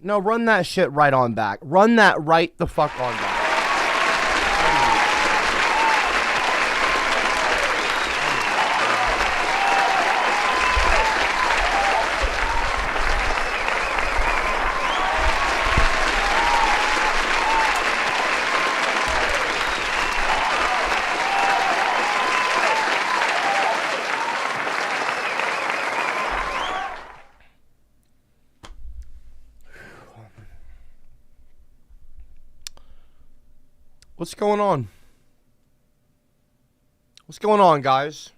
No, run that shit right on back. Run that right the fuck on back. What's going on? What's going on, guys?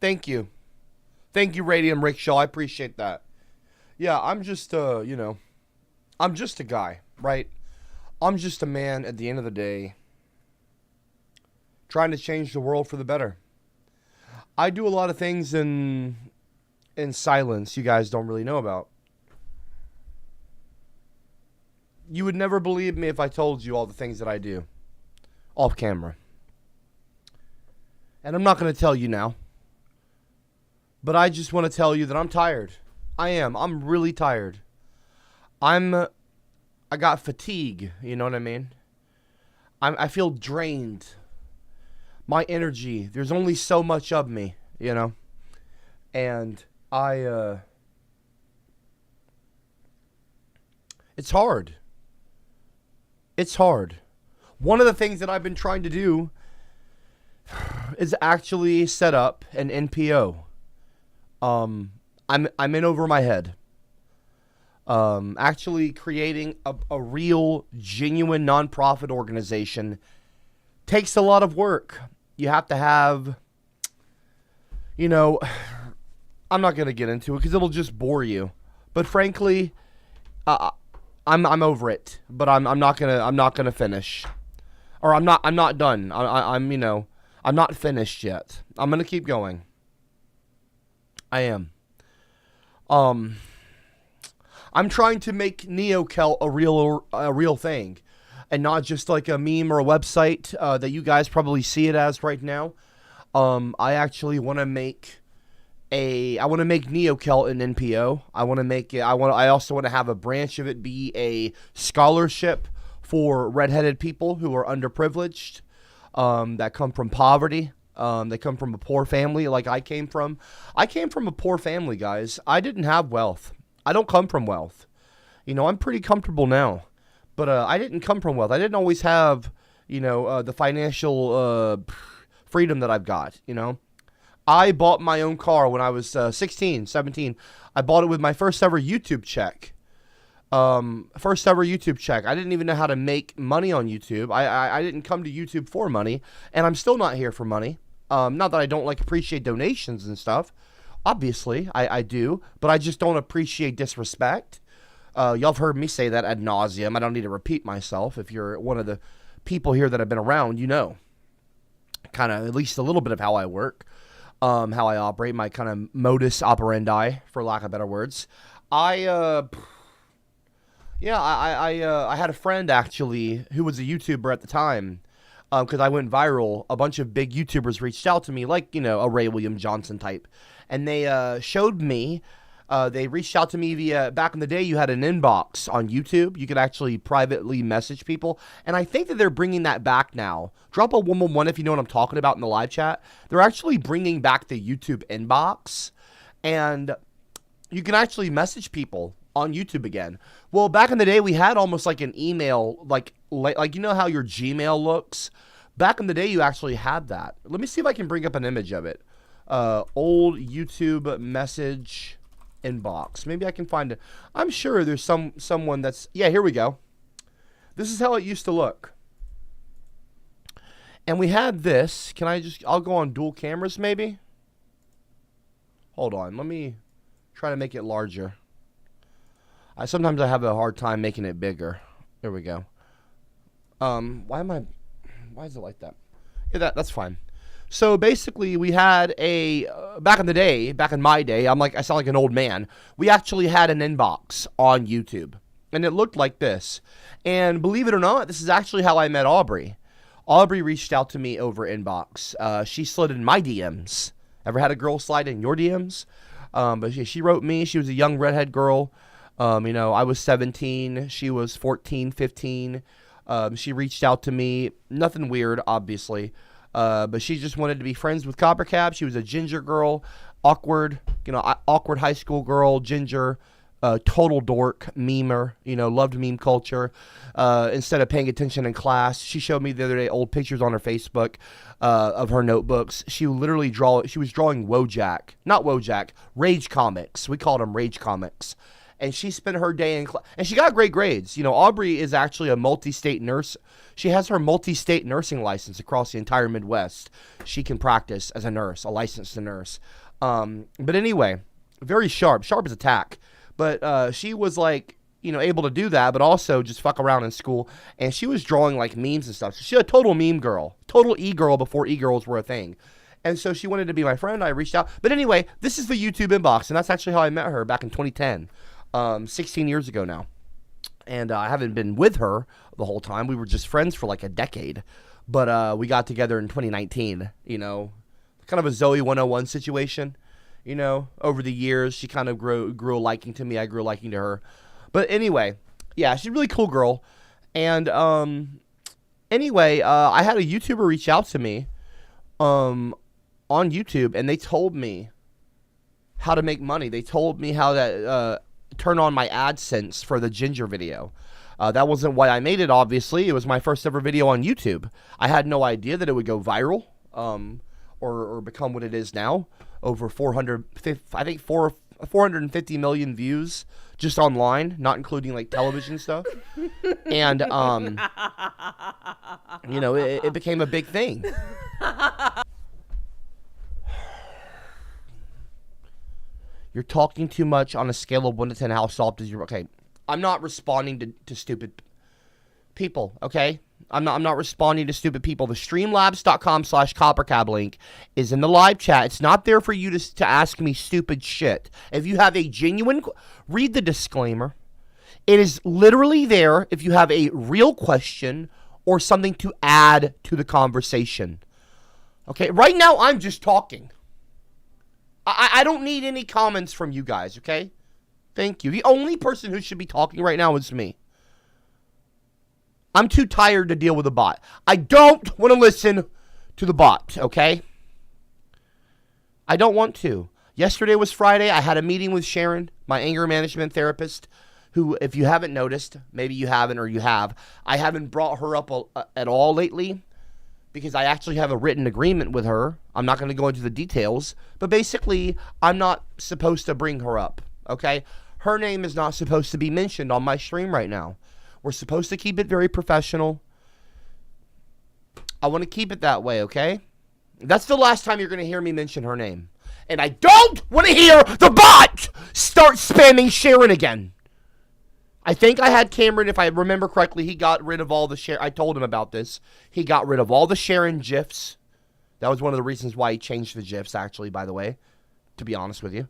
Thank you. Thank you, Radium Rickshaw. I appreciate that. Yeah, I'm just, I'm just a guy, right? I'm just a man at the end of the day trying to change the world for the better. I do a lot of things in silence you guys don't really know about. You would never believe me if I told you all the things that I do off camera. And I'm not going to tell you now. But I just want to tell you that I'm tired. I am. I'm really tired. I got fatigue, you know what I mean? I feel drained. My energy, there's only so much of me, you know? And it's hard. It's hard. One of the things that I've been trying to do is actually set up an NPO. I'm in over my head. Actually creating a real, genuine nonprofit organization takes a lot of work. You have to have, I'm not going to get into it because it'll just bore you. But frankly, I'm over it. But I'm not gonna finish, or I'm not done. I'm not finished yet. I'm gonna keep going. I am. I'm trying to make NeoKel a real thing, and not just like a meme or a website that you guys probably see it as right now. I actually want to make NeoKel an NPO. I also want to have a branch of it be a scholarship for redheaded people who are underprivileged, that come from poverty. They come from a poor family like I came from. I came from a poor family, guys. I didn't have wealth. I don't come from wealth. I'm pretty comfortable now. But I didn't come from wealth. I didn't always have, the financial freedom that I've got, I bought my own car when I was 16, 17. I bought it with my first ever YouTube check. I didn't even know how to make money on YouTube. I didn't come to YouTube for money, and I'm still not here for money. Not that I don't appreciate donations and stuff. Obviously, I do, but I just don't appreciate disrespect. Y'all have heard me say that ad nauseum. I don't need to repeat myself. If you're one of the people here that have been around, kind of at least a little bit of how I work. How I operate, my kind of modus operandi, for lack of better words. I had a friend actually who was a YouTuber at the time, because I went viral. A bunch of big YouTubers reached out to me, like a Ray William Johnson type, and they showed me. They reached out to me via, back in the day, you had an inbox on YouTube. You could actually privately message people. And I think that they're bringing that back now. Drop a 111 if you know what I'm talking about in the live chat. They're actually bringing back the YouTube inbox. And you can actually message people on YouTube again. Well, back in the day, we had almost like an email, like you know how your Gmail looks? Back in the day, you actually had that. Let me see if I can bring up an image of it. Old YouTube message inbox. Maybe I can find it. I'm sure there's someone that's, yeah, here we go. This is how it used to look. And we had this. I'll go on dual cameras maybe. Hold on. Let me try to make it larger. Sometimes I have a hard time making it bigger. There we go. Why is it like that? Yeah, that's fine. So basically, we had back in the day, back in my day, I sound like an old man. We actually had an inbox on YouTube, and it looked like this. And believe it or not, this is actually how I met Aubrey. Aubrey reached out to me over inbox. She slid in my DMs. Ever had a girl slide in your DMs? But she wrote me. She was a young redhead girl. I was 17. She was 14, 15. She reached out to me. Nothing weird, obviously. But she just wanted to be friends with CopperCab. She was a ginger girl. Awkward high school girl, ginger. Total dork, memer, loved meme culture. Instead of paying attention in class, she showed me the other day old pictures on her Facebook of her notebooks. She was drawing not Wojak, Rage comics. We called them Rage comics. And she spent her day in class, and she got great grades. Aubrey is actually a multi-state nurse. She has her multi-state nursing license across the entire Midwest. She can practice as a nurse, a licensed nurse. But anyway, very sharp as a tack. But she was able to do that, but also just fuck around in school. And she was drawing like memes and stuff. So she's a total meme girl, total e-girl before e-girls were a thing. And so she wanted to be my friend. I reached out. But anyway, this is the YouTube inbox, and that's actually how I met her back in 2010, 16 years ago now. And I haven't been with her the whole time. We were just friends for like a decade. But we got together in 2019, kind of a Zoe 101 situation. Over the years, she kind of grew a liking to me. I grew a liking to her. But anyway, yeah, she's a really cool girl. And anyway, I had a YouTuber reach out to me on YouTube, and they told me how to make money. They told me how to turn on my AdSense for the ginger video. That wasn't why I made it, obviously. It was my first ever video on YouTube. I had no idea that it would go viral or become what it is now. Over 450 million views just online, not including like television stuff. And it became a big thing. You're talking too much on a scale of 1 to 10. How soft is your... Okay, I'm not responding to stupid people, okay? I'm not responding to stupid people. The streamlabs.com/CopperCab link is in the live chat. It's not there for you to ask me stupid shit. If you have a genuine... Read the disclaimer. It is literally there if you have a real question or something to add to the conversation. Okay, right now I'm just talking. I don't need any comments from you guys, okay? Thank you. The only person who should be talking right now is me. I'm too tired to deal with a bot. I don't want to listen to the bot, okay? I don't want to. Yesterday was Friday. I had a meeting with Sharon, my anger management therapist, who, if you haven't noticed, maybe you haven't or you have, I haven't brought her up at all lately because I actually have a written agreement with her. I'm not going to go into the details, but basically, I'm not supposed to bring her up, okay? Her name is not supposed to be mentioned on my stream right now. We're supposed to keep it very professional. I want to keep it that way, okay? That's the last time you're going to hear me mention her name. And I don't want to hear the bot start spamming Sharon again. I think I had Cameron, if I remember correctly, he got rid of all the Sharon. I told him about this. He got rid of all the Sharon GIFs. That was one of the reasons why he changed the GIFs, actually, by the way, to be honest with you.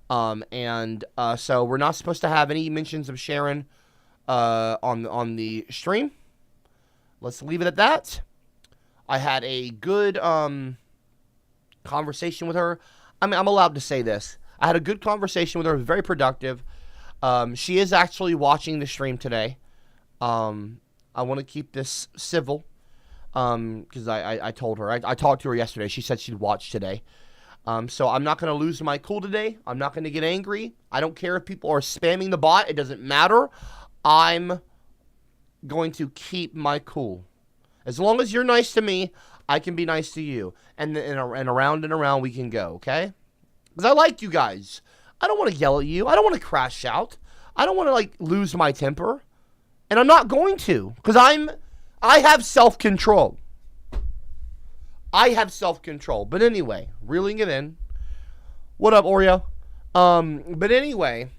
So we're not supposed to have any mentions of Sharon on the stream. Let's leave it at that. I had a good conversation with her. I mean, I'm allowed to say this. I had a good conversation with her. It was very productive. She is actually watching the stream today. I want to keep this civil because I told her. I talked to her yesterday. She said she'd watch today. So I'm not going to lose my cool today. I'm not going to get angry. I don't care if people are spamming the bot. It doesn't matter. I'm going to keep my cool. As long as you're nice to me, I can be nice to you. And around and around we can go, okay? Because I like you guys. I don't want to yell at you. I don't want to crash out. I don't want to, lose my temper. And I'm not going to. Because I have self-control. I have self-control. But anyway, reeling it in. What up, Oreo? But anyway,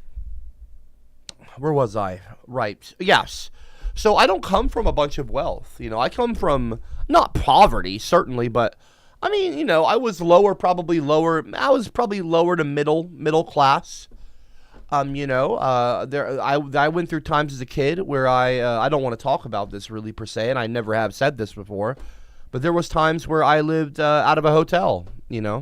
Where was I? Right. Yes. So I don't come from a bunch of wealth. I come from not poverty, certainly, but I mean, I was probably lower. I was probably lower to middle class. I went through times as a kid where I don't want to talk about this really per se, and I never have said this before, but there was times where I lived out of a hotel. Before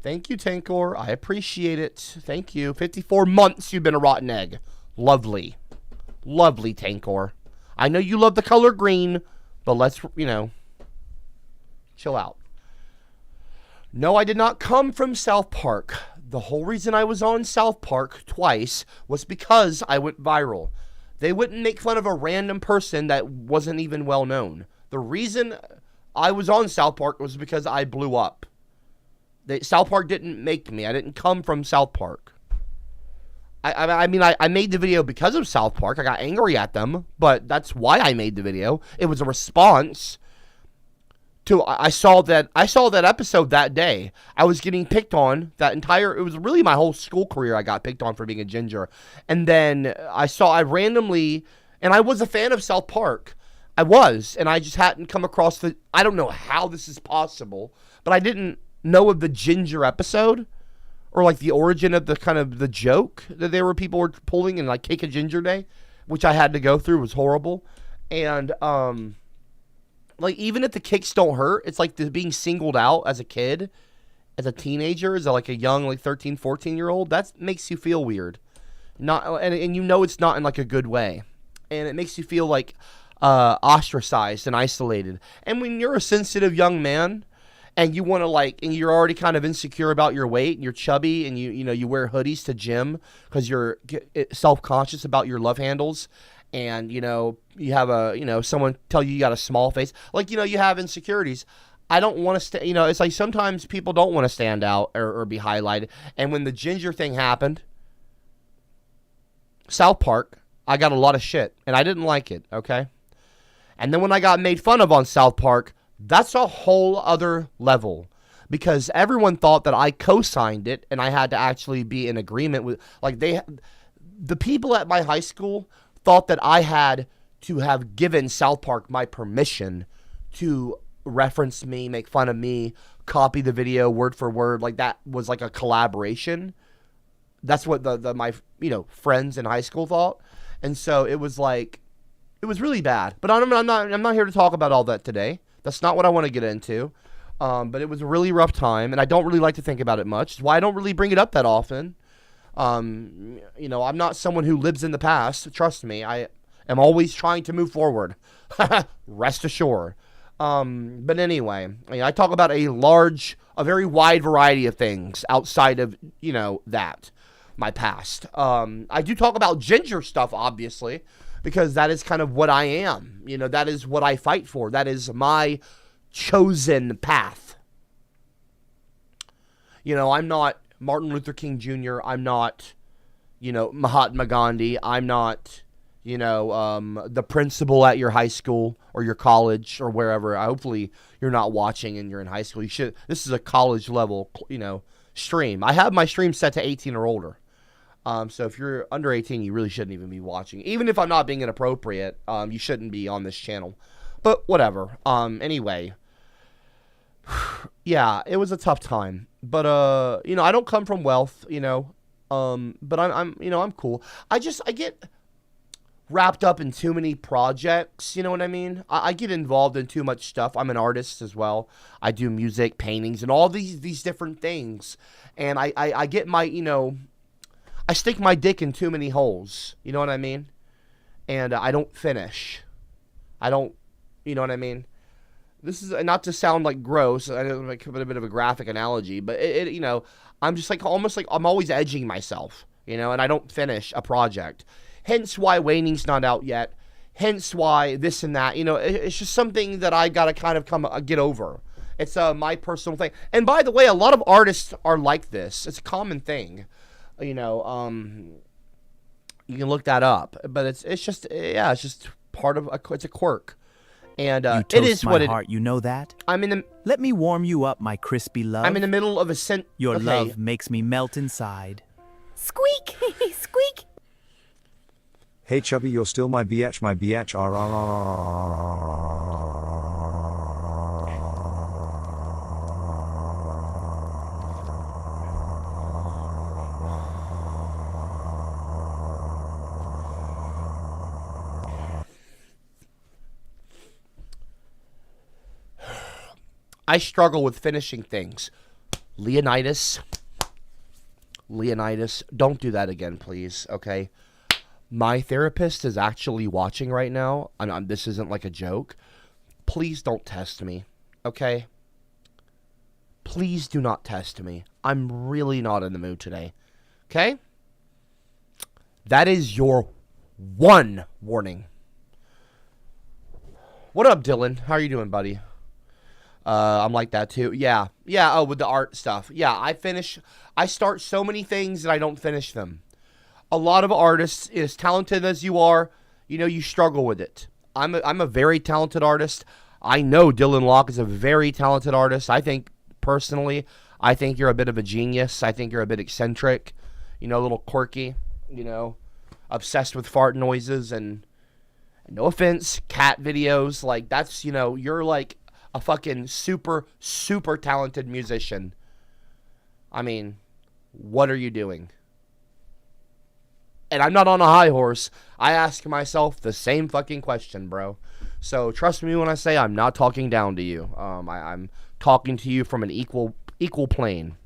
Thank you, Tankor. I appreciate it. Thank you. 54 months you've been a rotten egg. Lovely. Lovely, Tankor. I know you love the color green, but let's, chill out. No, I did not come from South Park. The whole reason I was on South Park twice was because I went viral. They wouldn't make fun of a random person that wasn't even well known. The reason I was on South Park was because I blew up. South Park didn't make me. I didn't come from South Park. I made the video because of South Park. I got angry at them, but that's why I made the video. It was a response to I saw that episode that day. I was getting picked on it was really my whole school career. I got picked on for being a ginger. And then I randomly, and I was a fan of South Park. I was, and I just hadn't come across I don't know how this is possible, but I didn't know of the ginger episode, or like the origin of the joke that people were pulling in like Cake a Ginger Day, which I had to go through. It was horrible. And like, even if the kicks don't hurt, it's like being singled out as a kid, as a teenager, as like a young like 13, 14-year-old. That makes you feel weird, and it's not in like a good way, and it makes you feel like ostracized and isolated. And when you're a sensitive young man, and you want to and you're already kind of insecure about your weight, and you're chubby, and you wear hoodies to gym because you're self-conscious about your love handles, and you have someone tell you got a small face, you have insecurities. I don't want to it's like sometimes people don't want to stand out or be highlighted. And when the ginger thing happened, South Park, I got a lot of shit, and I didn't like it, okay? And then when I got made fun of on South Park, that's a whole other level, because everyone thought that I co-signed it, and I had to actually be in agreement with, the people at my high school thought that I had to have given South Park my permission to reference me, make fun of me, copy the video word for word, like that was like a collaboration. That's what my friends in high school thought, and so it was really bad. But I'm not here to talk about all that today. That's not what I want to get into. But it was a really rough time, and I don't really like to think about it much. It's why I don't really bring it up that often. I'm not someone who lives in the past. Trust me, I am always trying to move forward. Rest assured. But anyway, I talk about a very wide variety of things outside of, that, my past. I do talk about ginger stuff, obviously, because that is kind of what I am. That is what I fight for. That is my chosen path. I'm not Martin Luther King Jr. I'm not, Mahatma Gandhi. I'm not, the principal at your high school or your college or wherever. Hopefully you're not watching and you're in high school. This is a college level, stream. I have my stream set to 18 or older. So if you're under 18, you really shouldn't even be watching. Even if I'm not being inappropriate, you shouldn't be on this channel. But whatever. Anyway. Yeah, it was a tough time. But, I don't come from wealth, but I'm cool. I get wrapped up in too many projects, you know what I mean? I get involved in too much stuff. I'm an artist as well. I do music, paintings, and all these different things. And I get my, I stick my dick in too many holes, you know what I mean? And I don't finish. I don't, you know what I mean? This is not to sound like gross. I know like a bit of a graphic analogy, but I'm just almost like I'm always edging myself, and I don't finish a project. Hence why Waning's not out yet. Hence why this and that. It's just something that I gotta kind of get over. It's my personal thing. And by the way, a lot of artists are like this. It's a common thing. You can look that up, but it's just part of it's a quirk. And You it toast is my what it. heart, you know that? I'm in the. Let me warm you up, my crispy love. I'm in the middle of a Your okay. love makes me melt inside. Squeak! Squeak! Hey chubby, you're still my biatch, my biatch. I struggle with finishing things. Leonidas, don't do that again, please, okay? My therapist is actually watching right now. This isn't like a joke. Please don't test me, okay? Please do not test me. I'm really not in the mood today, okay? That is your one warning. What up, Dylan? How are you doing, buddy? I'm like that too. Yeah. Oh, with the art stuff. Yeah, I start so many things and I don't finish them. A lot of artists, as talented as you are, you struggle with it. I'm a very talented artist. I know Dylan Locke is a very talented artist. I think, personally, you're a bit of a genius. I think you're a bit eccentric, a little quirky, obsessed with fart noises and, no offense, cat videos. Like, that's, you're like a fucking super, super talented musician. I mean, what are you doing? And I'm not on a high horse. I ask myself the same fucking question, bro. So trust me when I say I'm not talking down to you. I'm talking to you from an equal plane.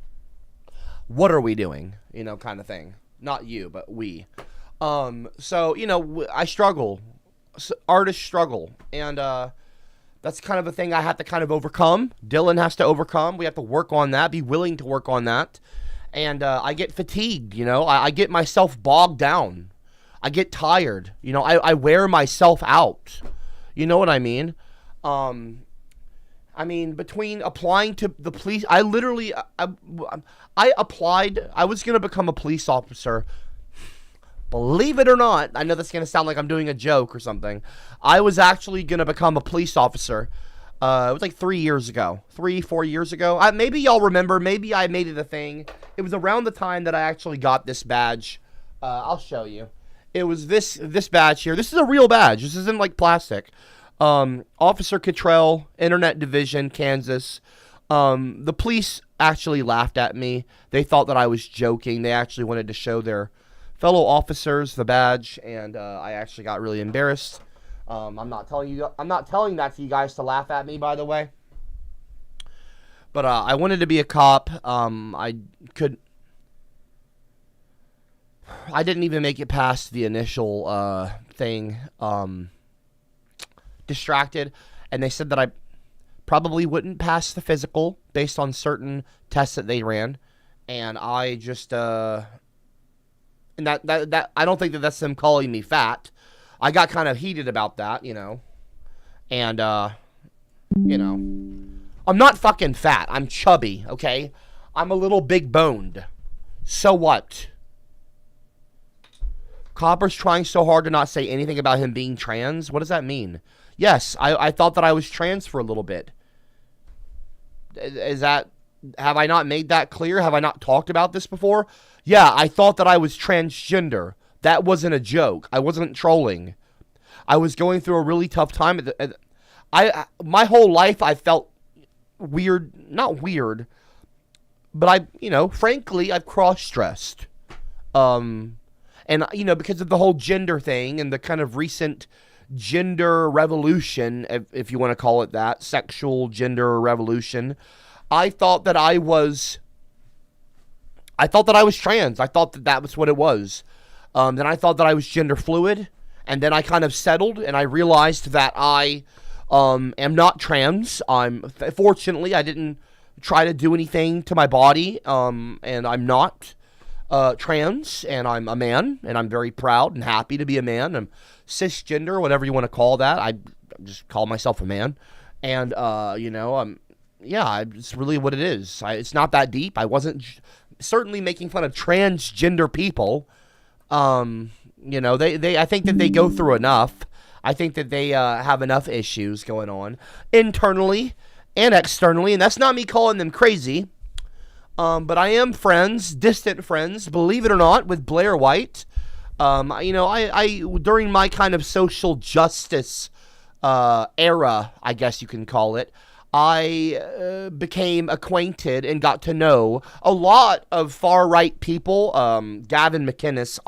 What are we doing? Kind of thing. Not you, but we. So, I struggle. Artists struggle. And, that's kind of a thing I have to kind of overcome. Dylan has to overcome. We have to work on that, be willing to work on that. And I get fatigued, I get myself bogged down. I get tired. I wear myself out. You know what I mean? Between applying to the police, I applied. I was going to become a police officer. Believe it or not, I know that's going to sound like I'm doing a joke or something. I was actually going to become a police officer. It was like 4 years ago. Maybe y'all remember. Maybe I made it a thing. It was around the time that I actually got this badge. I'll show you. It was this badge here. This is a real badge. This isn't like plastic. Officer Cottrell, Internet Division, Kansas. The police actually laughed at me. They thought that I was joking. They actually wanted to show their fellow officers the badge, and I actually got really embarrassed. I'm not telling that to you guys to laugh at me, by the way. But I wanted to be a cop. I didn't even make it past the initial thing. Distracted, and they said that I probably wouldn't pass the physical based on certain tests that they ran, and I just and that I don't think that that's them calling me fat. I got kind of heated about that, and I'm not fucking fat. I'm chubby, okay? I'm a little big boned. So what? Copper's trying so hard to not say anything about him being trans. What does that mean? Yes, I thought that I was trans for a little bit. Have I not made that clear? Have I not talked about this before? Yeah, I thought that I was transgender. That wasn't a joke. I wasn't trolling. I was going through a really tough time. My whole life I felt weird, not weird, but frankly, I've cross-dressed. And, because of the whole gender thing and the kind of recent gender revolution, if you want to call it that, sexual gender revolution, I thought that I was trans. I thought that was what it was. Then I thought that I was gender fluid, and then I kind of settled, and I realized that I am not trans. Fortunately, I didn't try to do anything to my body, and I'm not trans, and I'm a man, and I'm very proud and happy to be a man. I'm cisgender, whatever you want to call that. I just call myself a man, and it's really what it is. It's not that deep. I wasn't certainly making fun of transgender people. I think that they go through enough. I think that they have enough issues going on internally and externally, and that's not me calling them crazy. But I am friends, distant friends, believe it or not, with Blair White. I during my kind of social justice era, I guess you can call it, I became acquainted and got to know a lot of far-right people, Gavin McInnes,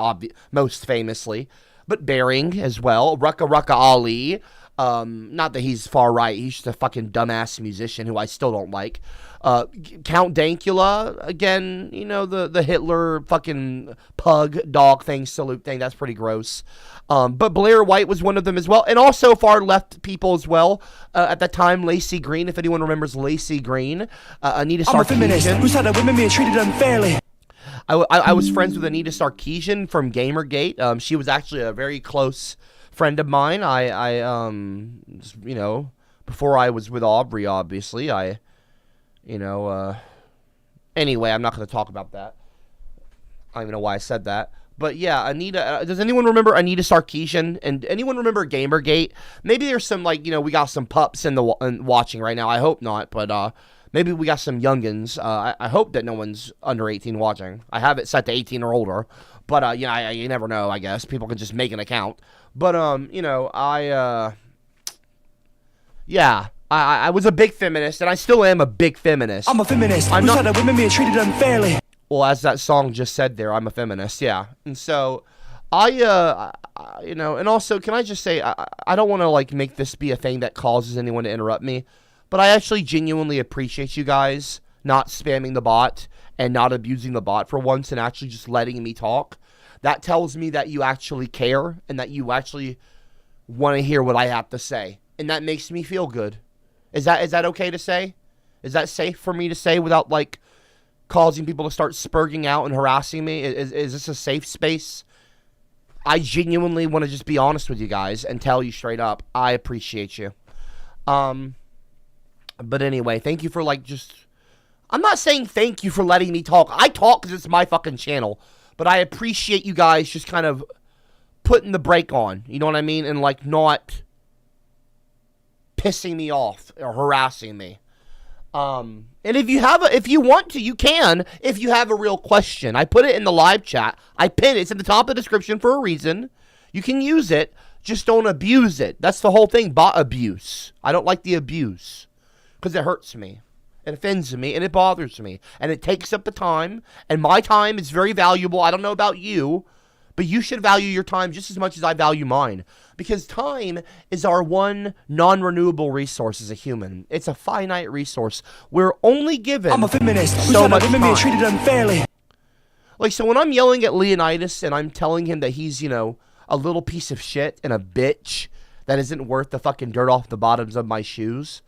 most famously, but Bering as well, Rucka Ali. Not that he's far-right, he's just a fucking dumbass musician who I still don't like. Count Dankula, again, the Hitler fucking pug dog thing, salute thing, that's pretty gross. But Blair White was one of them as well, and also far left people as well. At the time, Lacey Green, if anyone remembers Lacey Green, Anita Sarkeesian. I'm a feminist who said that women being treated unfairly. I was friends with Anita Sarkeesian from Gamergate. She was actually a very close friend of mine. Before I was with Aubrey, obviously, anyway, I'm not going to talk about that. I don't even know why I said that. But yeah, Anita, does anyone remember Anita Sarkeesian? And anyone remember Gamergate? Maybe there's some, we got some pups in watching right now. I hope not, but maybe we got some youngins. I hope that no one's under 18 watching. I have it set to 18 or older. But, you never know, I guess. People can just make an account. But, I was a big feminist, and I still am a big feminist. I'm a feminist. I'm not that women being treated unfairly. Well, as that song just said there, I'm a feminist, yeah. And so, and also, can I just say, I don't want to, make this be a thing that causes anyone to interrupt me, but I actually genuinely appreciate you guys not spamming the bot and not abusing the bot for once and actually just letting me talk. That tells me that you actually care and that you actually want to hear what I have to say. And that makes me feel good. Is that okay to say? Is that safe for me to say without, causing people to start spurging out and harassing me? Is this a safe space? I genuinely want to just be honest with you guys and tell you straight up, I appreciate you. But anyway, thank you for, I'm not saying thank you for letting me talk. I talk because it's my fucking channel. But I appreciate you guys just kind of putting the brake on. You know what I mean? And, not pissing me off or harassing me. And if you want to, you can, if you have a real question. I put it in the live chat. I pinned it. It's in the top of the description for a reason. You can use it. Just don't abuse it. That's the whole thing. Bot abuse. I don't like the abuse. Because it hurts me. It offends me. And it bothers me. And it takes up the time. And my time is very valuable. I don't know about you. But you should value your time just as much as I value mine. Because time is our one non-renewable resource as a human. It's a finite resource. We're only given I'm a feminist. So much time. Being treated unfairly. So when I'm yelling at Leonidas and I'm telling him that he's, a little piece of shit and a bitch that isn't worth the fucking dirt off the bottoms of my shoes,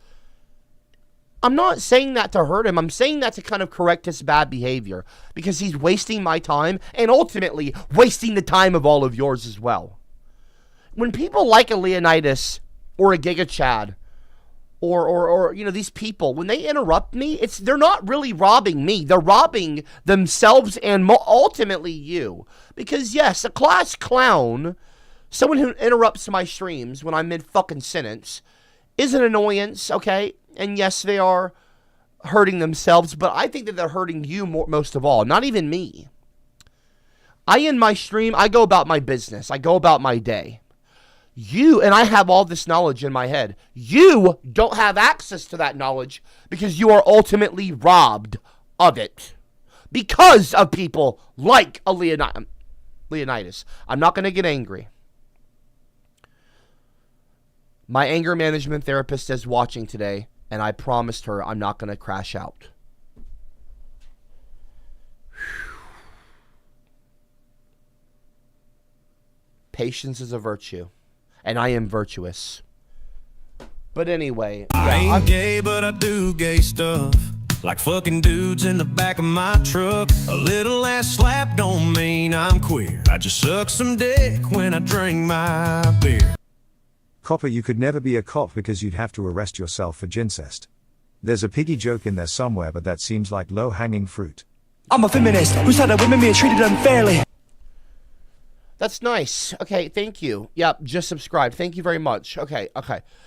I'm not saying that to hurt him. I'm saying that to kind of correct his bad behavior. Because he's wasting my time and ultimately wasting the time of all of yours as well. When people like a Leonidas or a Giga Chad or these people, when they interrupt me, they're not really robbing me. They're robbing themselves and ultimately you. Because yes, a class clown, someone who interrupts my streams when I'm mid-fucking sentence, is an annoyance, okay? And yes, they are hurting themselves, but I think that they're hurting you most of all, not even me. I end my stream, I go about my business. I go about my day. You, and I have all this knowledge in my head. You don't have access to that knowledge because you are ultimately robbed of it. Because of people like a Leonidas. I'm not going to get angry. My anger management therapist is watching today. And I promised her I'm not going to crash out. Patience is a virtue. And I am virtuous. But anyway. I ain't gay, but I do gay stuff. Like fucking dudes in the back of my truck. A little ass slap don't mean I'm queer. I just suck some dick when I drink my beer. Copper, you could never be a cop because you'd have to arrest yourself for gincest. There's a piggy joke in there somewhere, but that seems like low-hanging fruit. I'm a feminist who said that women being treated unfairly. That's nice. Okay, thank you. Yep, just subscribed. Thank you very much. Okay.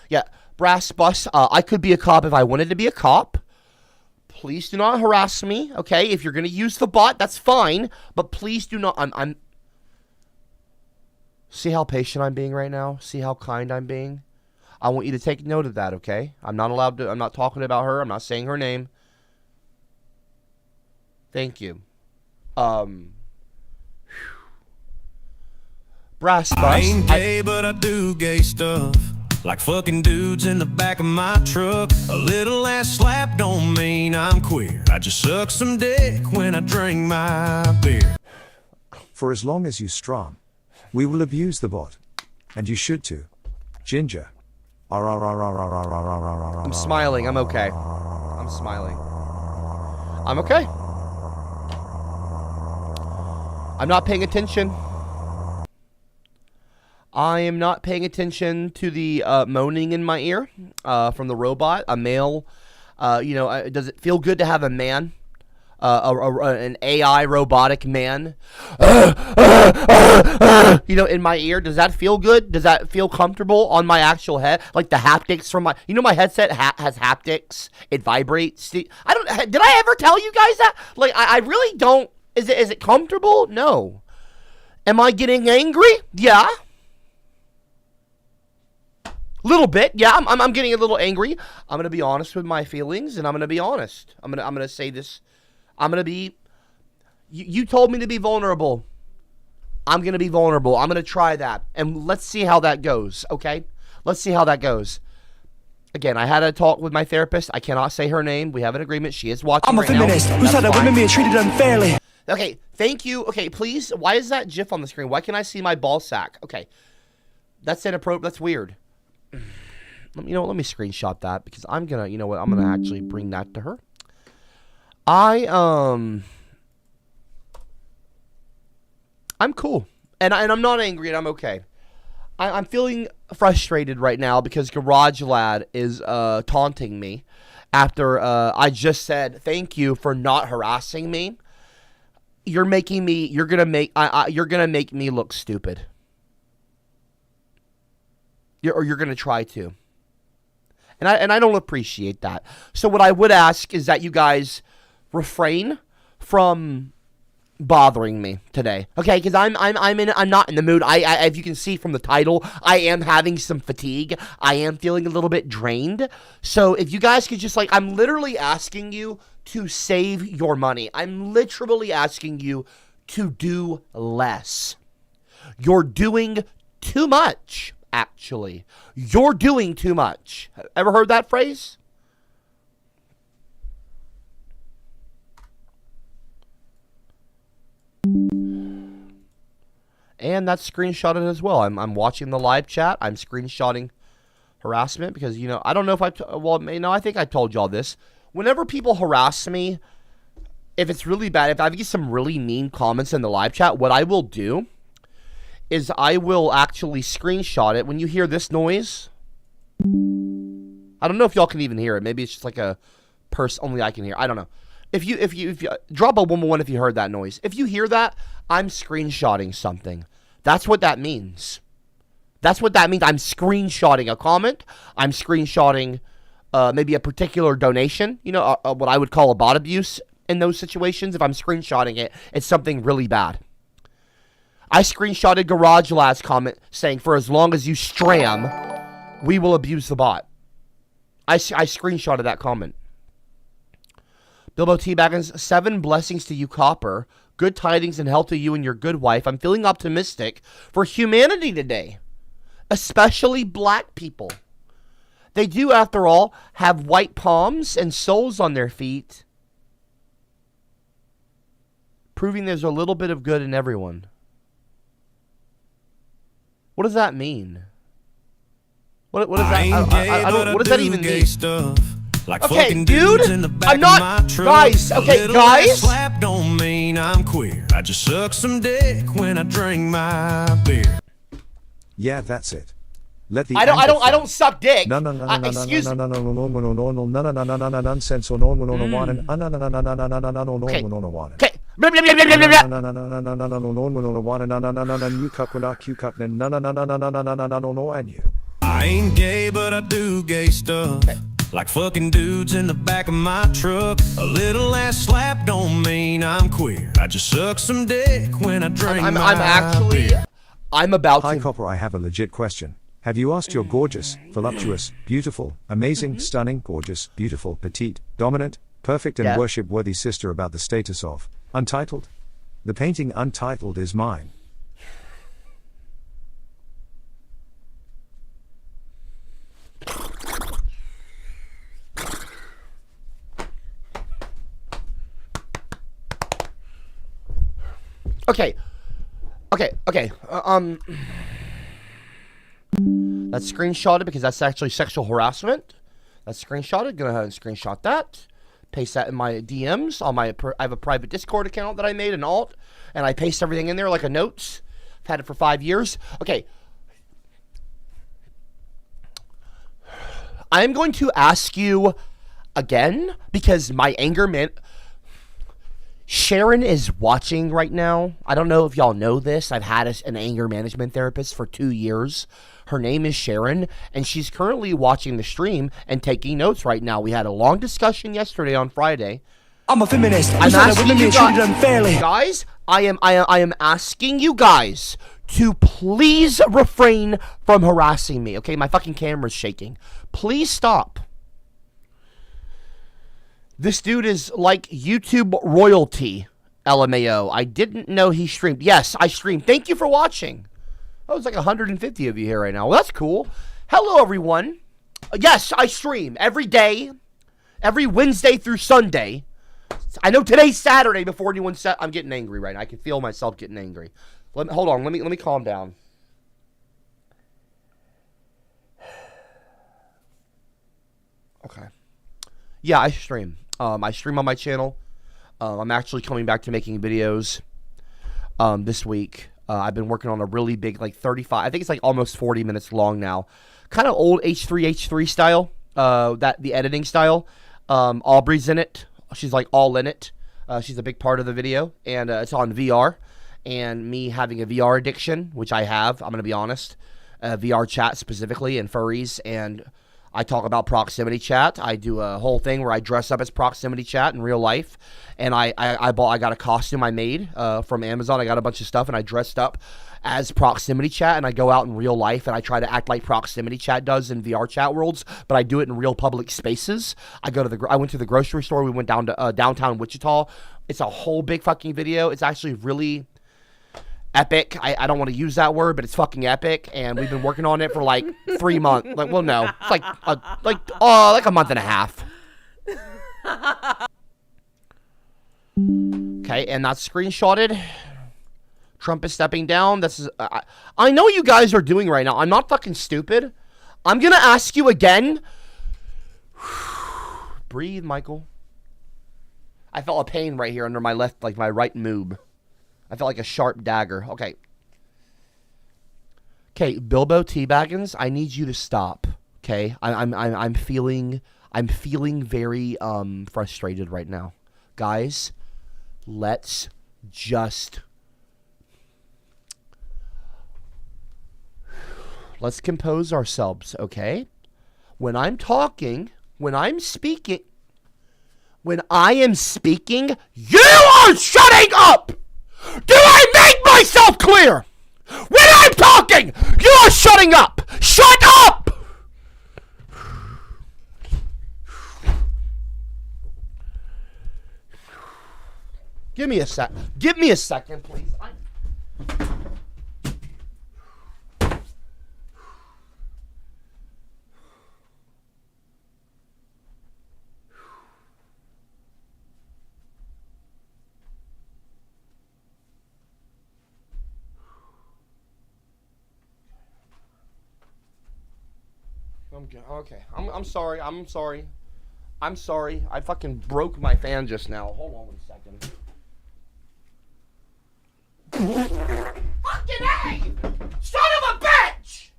Yeah, Brass Bus. I could be a cop if I wanted to be a cop. Please do not harass me. Okay, if you're gonna use the bot, that's fine. But please do not. I'm. See how patient I'm being right now. See how kind I'm being. I want you to take note of that. Okay. I'm not allowed to. I'm not talking about her. I'm not saying her name. Thank you. Brass Bus. I ain't gay, but I do gay stuff. Like fucking dudes in the back of my truck. A little ass slap don't mean I'm queer. I just suck some dick when I drink my beer. For as long as you strum, we will abuse the bot. And you should too. Ginger. I'm smiling. I'm okay. I'm smiling. I'm okay. I'm not paying attention. I am not paying attention to the moaning in my ear from the robot. A male, does it feel good to have a man, an AI robotic man, in my ear? Does that feel good? Does that feel comfortable on my actual head? Like the haptics from my, my headset has haptics. It vibrates. Did I ever tell you guys that? Like, I really don't. Is it comfortable? No. Am I getting angry? Yeah. Little bit, yeah. I'm getting a little angry. I'm gonna be honest with my feelings, and I'm gonna be honest. I'm gonna say this. I'm gonna be. You told me to be vulnerable. I'm gonna be vulnerable. I'm gonna try that, and let's see how that goes. Okay, let's see how that goes. Again, I had a talk with my therapist. I cannot say her name. We have an agreement. She is watching. I'm a feminist who said that women being treated unfairly. Okay, thank you. Okay, please. Why is that GIF on the screen? Why can't I see my ball sack? Okay, that's inappropriate. That's weird. Let me screenshot that because I'm gonna, I'm gonna actually bring that to her. I'm cool, and I'm not angry, and I'm okay. I'm feeling frustrated right now because Garage Lad is taunting me after I just said thank you for not harassing me. You're gonna make me look stupid. You're gonna try to, and I don't appreciate that. So what I would ask is that you guys refrain from bothering me today, okay? Because I'm not in the mood. I if you can see from the title, I am having some fatigue. I am feeling a little bit drained. So if you guys could just I'm literally asking you to save your money. I'm literally asking you to do less. You're doing too much. Actually, you're doing too much. Ever heard that phrase? And that's screenshotted as well. I'm watching the live chat. I'm screenshotting harassment because I don't know if I think I told y'all this. Whenever people harass me, if it's really bad, if I get some really mean comments in the live chat, what I will do is I will actually screenshot it. When you hear this noise, I don't know if y'all can even hear it. Maybe it's just like a purse only I can hear. I don't know. If you drop a 111 if you heard that noise. If you hear that, I'm screenshotting something. That's what that means. That's what that means. I'm screenshotting a comment. I'm screenshotting maybe a particular donation. What I would call a bot abuse in those situations. If I'm screenshotting it, it's something really bad. I screenshotted Garage Lad's comment saying, for as long as you stram, we will abuse the bot. I screenshotted that comment. Bilbo T. Baggins, 7 blessings to you, Copper. Good tidings and health to you and your good wife. I'm feeling optimistic for humanity today, especially black people. They do, after all, have white palms and soles on their feet, proving there's a little bit of good in everyone. What does that mean? What does that? What does that even mean? Okay, dude, I'm not. Guys, okay, guys. Slap don't mean I'm queer. I just suck some dick when I drink my beer. Yeah, that's it. Let the I don't suck dick. Excuse me. Nonsense or no. Okay, Blah, blah, blah, blah, blah, blah, blah. No no no no no no no no no no no no no no no no you cup with our Q cup no no no no no no no no no no no and you. I ain't gay, but I do gay stuff. Like fucking dudes in the back of my truck. A little ass slap don't mean I'm queer. I just suck some dick when I drink I'm my actually. beer. I'm about Hi to. Copper, I have a legit question. Have you asked your gorgeous, voluptuous, beautiful, amazing, stunning, gorgeous, beautiful, petite, dominant, perfect and Yeah. worship-worthy sister about the status of Untitled? The painting Untitled is mine. Okay. That's screenshotted because that's actually sexual harassment. That's screenshotted. Go ahead and screenshot that. Paste that in my DMs on my. I have a private Discord account that I made, an alt, and I paste everything in there like a notes. I've had it for 5 years. Okay. I'm going to ask you again because my anger man. Sharon is watching right now. I don't know if y'all know this. I've had an anger management therapist for 2 years. Her name is Sharon, and she's currently watching the stream and taking notes right now. We had a long discussion yesterday on Friday. I'm a feminist. I'm Who said that asking women you being treated guys, unfairly? guys, I am asking you guys to please refrain from harassing me. Okay, my fucking camera's shaking. Please stop. This dude is like YouTube royalty, LMAO. I didn't know he streamed. Yes, I streamed. Thank you for watching. Oh, it's like 150 of you here right now. Well, that's cool. Hello, everyone. Yes, I stream every day, every Wednesday through Sunday. I know today's Saturday before anyone said. I'm getting angry right now. I can feel myself getting angry. Hold on. Let me calm down. Okay. Yeah, I stream. I stream on my channel. I'm actually coming back to making videos this week. I've been working on a really big, like 35, I think it's like almost 40 minutes long now. Kind of old H3 style, the editing style. Aubrey's in it. She's like all in it. She's a big part of the video, and it's on VR. And me having a VR addiction, which I have, I'm going to be honest, VR chat specifically, and furries, and I talk about proximity chat. I do a whole thing where I dress up as proximity chat in real life, and I got a costume I made from Amazon. I got a bunch of stuff, and I dressed up as proximity chat, and I go out in real life, and I try to act like proximity chat does in VR chat worlds, but I do it in real public spaces. I went to the grocery store. We went down to downtown Wichita. It's a whole big fucking video. It's actually really epic. I don't want to use that word, but it's fucking epic, and we've been working on it for like 3 months. Like, well, no, it's like a month and a half. Okay, and that's screenshotted. Trump is stepping down. This is. I know what you guys are doing right now. I'm not fucking stupid. I'm gonna ask you again. Breathe, Michael. I felt a pain right here under my left, like my right moob. I felt like a sharp dagger. Okay. Okay, Bilbo Teabaggins, I need you to stop. Okay, I'm feeling very frustrated right now, guys. Let's just compose ourselves, okay? When I'm talking, when I'm speaking, when I am speaking, you are shutting up. Do I make myself clear? When I'm talking, you are shutting up! Shut up! Give me a sec. Give me a second, please. Okay. I'm sorry. I'm sorry. I'm sorry. I fucking broke my fan just now. Hold on 1 second. Fucking A! Son of a bitch!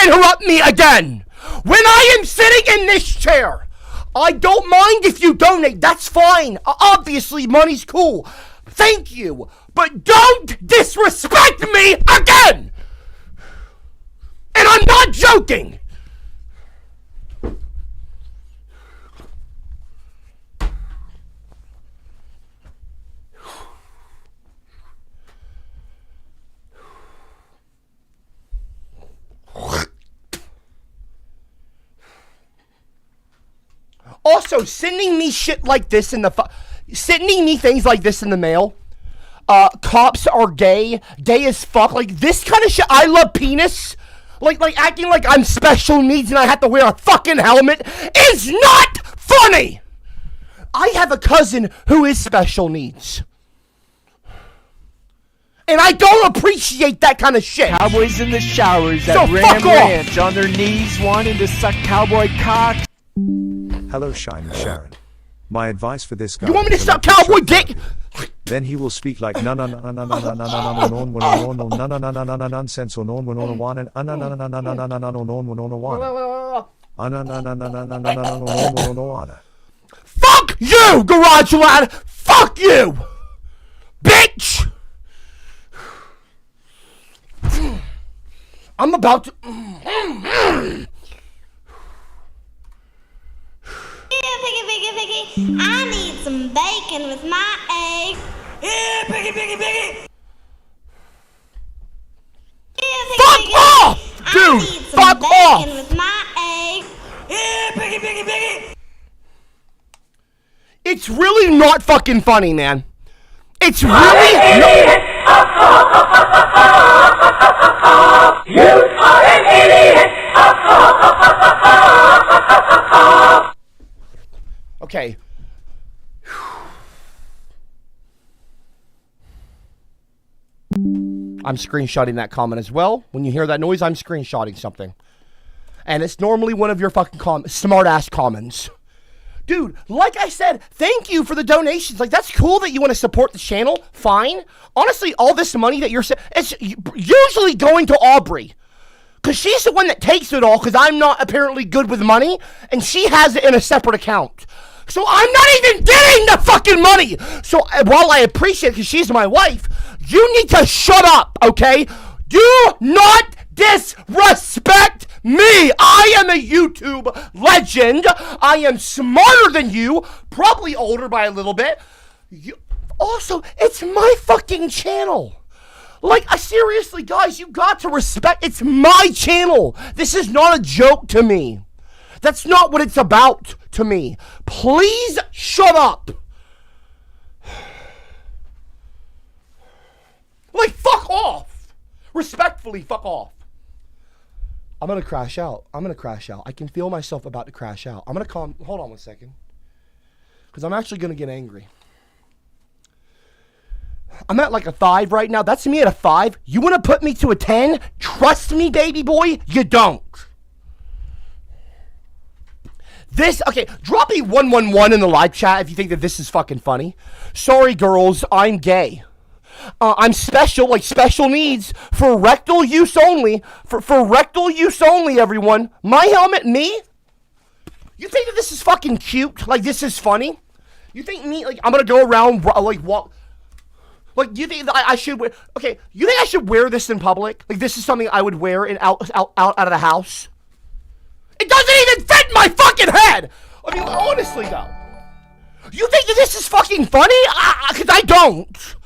interrupt me again. When I am sitting in this chair, I don't mind if you donate. That's fine. Obviously, money's cool. Thank you. But don't disrespect me again. And I'm not joking. Also, sending me shit like this in the sending me things like this in the mail. Cops are gay as fuck. Like this kind of shit. I love penis. Like acting like I'm special needs and I have to wear a fucking helmet is not funny. I have a cousin who is special needs. And I don't appreciate that kind of shit. Cowboys in the showers So at fuck Ram off. Ranch on their knees wanting to suck cowboy cock. Hello, Shiny Sharon. My advice for this guy. You want me to is suck let your cowboy shot dick? fly. Then he will speak like nonsense or Fuck you, garage lad! Fuck you! Bitch! I'm about to... Piggy, I need some bacon with my eggs. Yeah, piggy. Fuck off! I Dude, need some fuck bacon off! with my eggs. Yeah, piggy. It's really not fucking funny, man. It's really not... Okay. I'm screenshotting that comment as well. When you hear that noise, I'm screenshotting something. And it's normally one of your fucking smart-ass comments. Dude, like I said, thank you for the donations. Like, that's cool that you want to support the channel. Fine. Honestly, all this money that you're... It's usually going to Aubrey. Because she's the one that takes it all, because I'm not apparently good with money, and she has it in a separate account. So I'm not even getting the fucking money. So while I appreciate it because she's my wife, you need to shut up, okay? Do not disrespect me. I am a YouTube legend. I am smarter than you, probably older by a little bit. Also, it's my fucking channel. Like, seriously, guys, you got to respect. It's my channel. This is not a joke to me. That's not what it's about to me. Please shut up. Like, fuck off. Respectfully, fuck off. I'm going to crash out. I can feel myself about to crash out. I'm going to calm. Hold on 1 second. Because I'm actually going to get angry. I'm at like a 5 right now. That's me at a 5. You want to put me to a 10? Trust me, baby boy, you don't. Okay, drop a 111 in the live chat if you think that this is fucking funny. Sorry, girls, I'm gay. I'm special, like special needs, for rectal use only. For rectal use only, everyone. My helmet, me? You think that this is fucking cute? Like, this is funny? You think me, like, I'm gonna go around, like, walk... Like, you think that I should wear... Okay, you think I should wear this in public? Like, this is something I would wear out of the house? It doesn't even fit my fucking head! I mean, honestly, though. You think that this is fucking funny? Because I don't.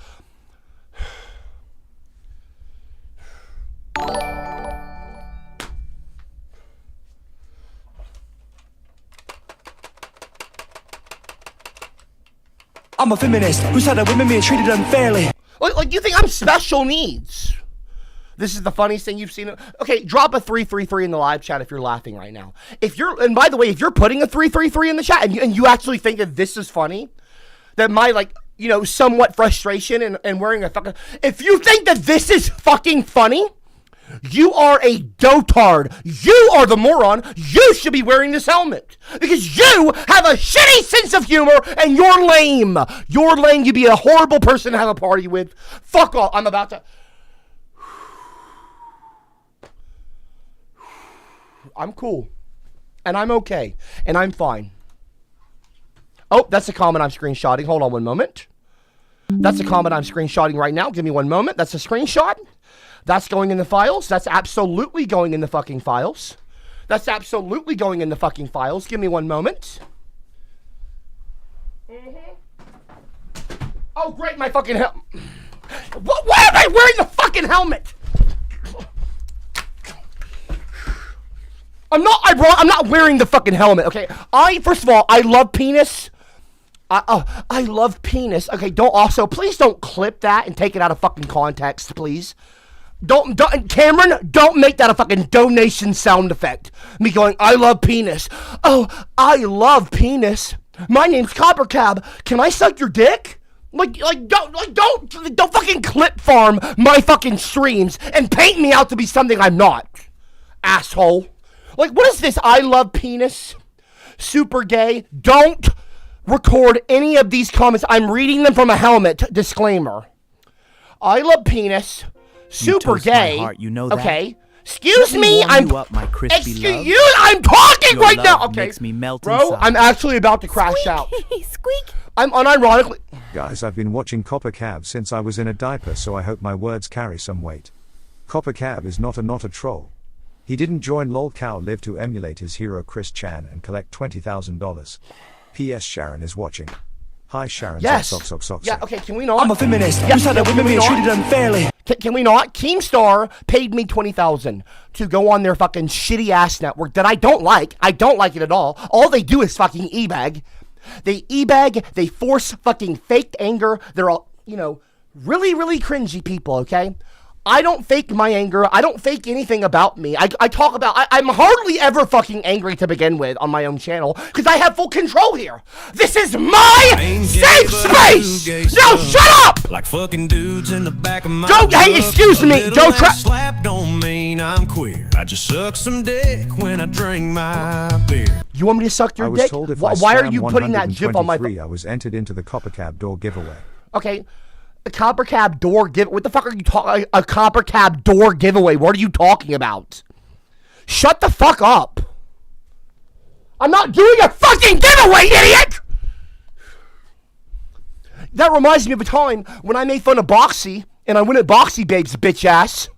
I'm a feminist who said that women being treated unfairly. Like, you think I'm special needs? This is the funniest thing you've seen. Okay, drop a 333 in the live chat if you're laughing right now. And by the way, if you're putting a 333 in the chat and you actually think that this is funny, that my, like, you know, somewhat frustration and wearing a fucking... If you think that this is fucking funny, you are a dotard. You are the moron. You should be wearing this helmet. Because you have a shitty sense of humor and you're lame. You're lame. You'd be a horrible person to have a party with. Fuck off. I'm about to... I'm cool. And I'm okay. And I'm fine. Oh, that's a comment I'm screenshotting. Hold on one moment. That's a comment I'm screenshotting right now. Give me one moment. That's a screenshot. That's going in the files. That's absolutely going in the fucking files. That's absolutely going in the fucking files. Give me one moment. Oh, great, my fucking helmet. Why am I wearing the fucking helmet? I'm not wearing the fucking helmet, okay? First of all, I love penis. I love penis. Okay, please don't clip that and take it out of fucking context, please. Cameron, don't make that a fucking donation sound effect. Me going, I love penis. Oh, I love penis. My name's CopperCab. Can I suck your dick? Don't fucking clip farm my fucking streams and paint me out to be something I'm not. Asshole. Like, what is this? I love penis. Super gay. Don't record any of these comments. I'm reading them from a helmet. Disclaimer. I love penis. Super gay. Heart, you know that? Okay. Excuse me. I'm up, my crispy love. I'm talking Your right love now. Okay. Makes me melt Bro, inside. I'm actually about to crash out. Squeak. I'm unironically. Guys, I've been watching CopperCab since I was in a diaper, so I hope my words carry some weight. CopperCab is not a troll. He didn't join LOLcow Live to emulate his hero Chris Chan and collect $20,000. P.S. Sharon is watching. Hi Sharon. Yes. Sock. Yeah, okay, can we not? I'm a feminist who said that women being treated unfairly. Can we not? Keemstar paid me $20,000 to go on their fucking shitty ass network that I don't like. I don't like it at all. All they do is fucking e-bag. They e-bag, they force fucking faked anger. They're all, really, really cringy people, okay? I don't fake my anger. I don't fake anything about me. I talk about, I'm hardly ever fucking angry to begin with on my own channel because I have full control here. This is my safe space. No, shut up. Like fucking dudes in the back of my Hey, excuse me. Don't try. Slap don't mean I'm queer. I just suck some dick when I drink my beer. You want me to suck your I was dick? told if Why I are you putting that gif on my phone? I was entered into the CopperCab door giveaway. Okay. A CopperCab door give. What the fuck are you talking? A CopperCab door giveaway. What are you talking about? Shut the fuck up. I'm not doing a fucking giveaway, idiot. That reminds me of a time when I made fun of Boxy and I went at Boxy Babe's bitch ass.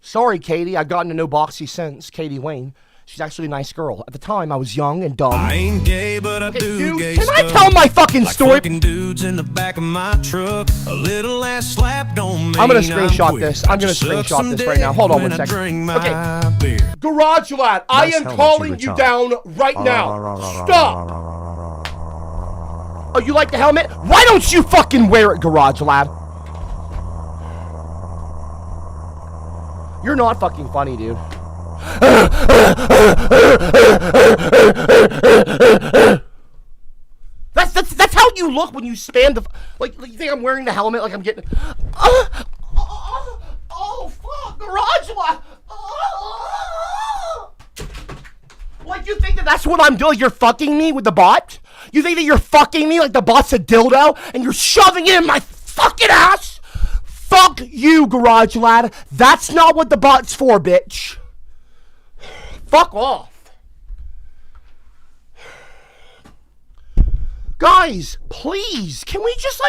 Sorry, Katie. I've gotten to know Boxy since. Katie Wayne. She's actually a nice girl. At the time, I was young and dumb. I ain't gay, but I do gay Can stuff. I tell my fucking story? Like fucking dudes in the back of my truck. A little ass slap don't mean I'm gonna screenshot queer. this. I'm gonna I just screenshot suck some this right now. Hold on dick one when I second. drink my Okay. beer. Garage Lad, I Nice am helmet, calling you retard. down right now. Stop. Oh, you like the helmet? Why don't you fucking wear it, Garage Lad? You're not fucking funny, dude. That's how you look when you span the like you think I'm wearing the helmet like I'm getting oh fuck, Garage Lad. Like you think that's what I'm doing? You're fucking me with the bot? You think that you're fucking me like the bot's a dildo and you're shoving it in my fucking ass? Fuck you, Garage Lad. That's not what the bot's for, bitch. Fuck off. Guys, please, can we just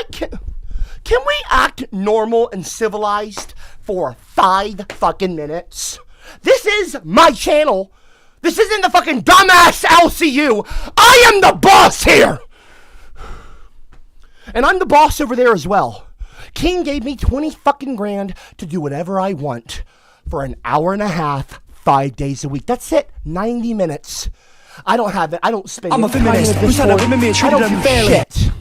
can we act normal and civilized for 5 fucking minutes? This is my channel. This isn't the fucking dumbass LCU. I am the boss here. And I'm the boss over there as well. King gave me 20 fucking grand to do whatever I want for an hour and a half, 5 days a week. That's it. 90 minutes. I don't have it. I don't spend I'm a feminist who said that women being treated unfairly. Shit.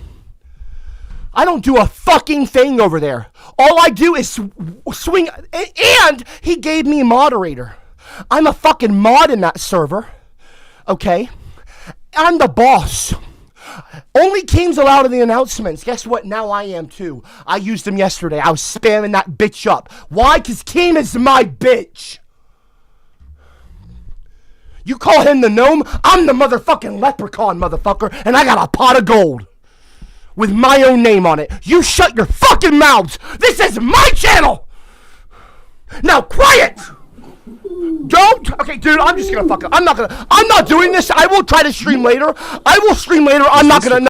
I don't do a fucking thing over there. All I do is swing. And he gave me moderator. I'm a fucking mod in that server. Okay? I'm the boss. Only King's allowed in the announcements. Guess what? Now I am too. I used him yesterday. I was spamming that bitch up. Why? Because King is my bitch. You call him the gnome? I'm the motherfucking leprechaun, motherfucker. And I got a pot of gold. With my own name on it. You shut your fucking mouths. This is my channel. Now quiet. Don't. Okay, dude, I'm just gonna fuck up. I'm not doing this. I will try to stream later. I will stream later. I'm not gonna.